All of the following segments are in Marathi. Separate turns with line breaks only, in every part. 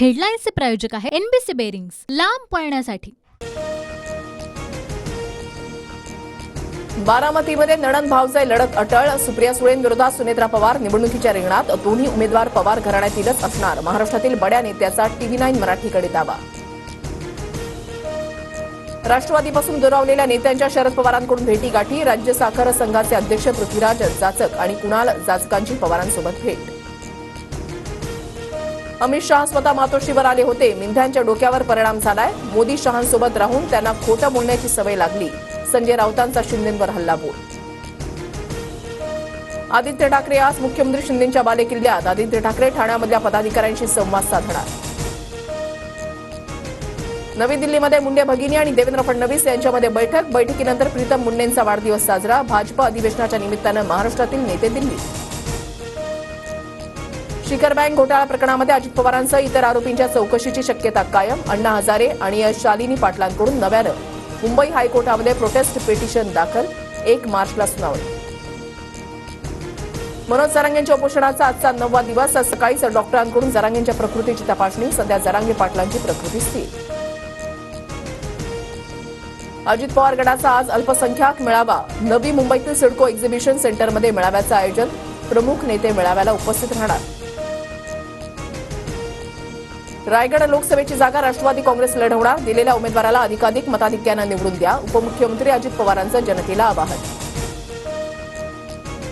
हेडलाईन्सचे प्रायोजक आहे एनबीसी बेरिंग्स, लांब पळण्यासाठी।
बारामतीमध्ये नणंद भावजाई लढत अटळ। सुप्रिया सुळेंविरोधात सुनेत्रा पवार निवडणुकीच्या रिंगणात। दोन्ही उमेदवार पवार घराण्यातीलच असणार। महाराष्ट्रातील बड्या नेत्याचा TV9 मराठीकडे दावा। राष्ट्रवादीपासून दुरावलेल्या नेत्यांच्या शरद पवारांकडून भेटीगाठी। राज्य साखर संघाचे अध्यक्ष पृथ्वीराज जाचक आणि कुणाल जाचकांची पवारांसोबत भेट। अमित शहा स्वतः मातोश्रीवर आले होते। मिंध्यांच्या डोक्यावर परिणाम झालाय। मोदी शहांसोबत राहून त्यांना खोटं बोलण्याची सवय लागली। संजय राऊतांचा शिंदेंवर हल्लाबोल। आदित्य ठाकरे आज मुख्यमंत्री शिंदेंच्या बालेकिल्ल्यात। आदित्य ठाकरे ठाण्यामधल्या पदाधिकाऱ्यांशी संवाद साधणार। नवी दिल्लीमध्ये मुंडे भगिनी आणि देवेंद्र फडणवीस यांच्यामध्ये बैठकीनंतर प्रीतम मुंडेंचा वाढदिवस साजरा। भाजप अधिवेशनाच्या निमित्तानं महाराष्ट्रातील नेते दिल्ली। शिखर बँक घोटाळा प्रकरणामध्ये अजित पवारांसह इतर आरोपींच्या चौकशीची शक्यता कायम। अण्णा हजारे आणि शालिनी पाटलांकडून नव्यानं मुंबई हायकोर्टामध्ये प्रोटेस्ट पिटिशन दाखल। 1 मार्चला सुनावणी। मनोज जरांगेंच्या उपोषणाचा आजचा 9वा दिवस। आज सकाळीच डॉक्टरांकडून जरांगेंच्या प्रकृतीची तपासणी। सध्या जरांगे पाटलांची प्रकृती स्थिर। अजित पवार गटाचा आज अल्पसंख्याक मेळावा। नवी मुंबईतील सिडको एक्झिबिशन सेंटरमध्ये मेळाव्याचं आयोजन। प्रमुख नेते मेळाव्याला उपस्थित राहणार। रायगड लोकसभेची जागा राष्ट्रवादी काँग्रेस लढवणार। दिलेल्या उमेदवाराला अधिकाधिक मताधिक्यानं निवडून द्या। उपमुख्यमंत्री अजित पवारांचं जनतेला आवाहन।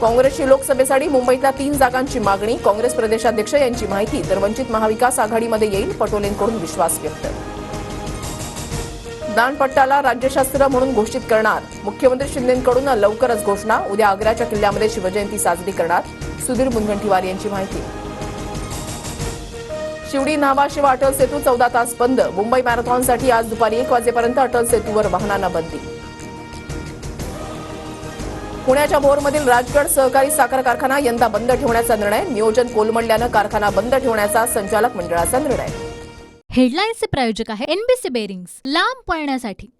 काँग्रेसची लोकसभेसाठी मुंबईतल्या 3 जागांची मागणी। काँग्रेस प्रदेशाध्यक्ष यांची माहिती। तर वंचित महाविकास आघाडीमध्ये येईल, पटोलेंकडून विश्वास व्यक्त। दानपट्टाला राज्यशास्त्र म्हणून घोषित करणार। मुख्यमंत्री शिंदेंकडून लवकरच घोषणा। उद्या आग्र्याच्या किल्ल्यामध्ये शिवजयंती साजरी करणार। सुधीर मुनगंटीवार यांची माहिती। शिवडी न्हावा शिवा अटल सेतू 14 तास बंद। मुंबई मॅरेथॉनसाठी आज दुपारी 1 वाजेपर्यंत अटल सेतूवर वाहनांना बंदी। पुण्याच्या भोरमधील राजगड सहकारी साखर कारखाना यंदा बंद ठेवण्याचा निर्णय। नियोजन कोलमडल्यानं कारखाना बंद ठेवण्याचा संचालक मंडळाचा निर्णय।
हेडलाईन्सचे प्रायोजक आहे एनबीसी बेरिंग्स, लांब पळण्यासाठी।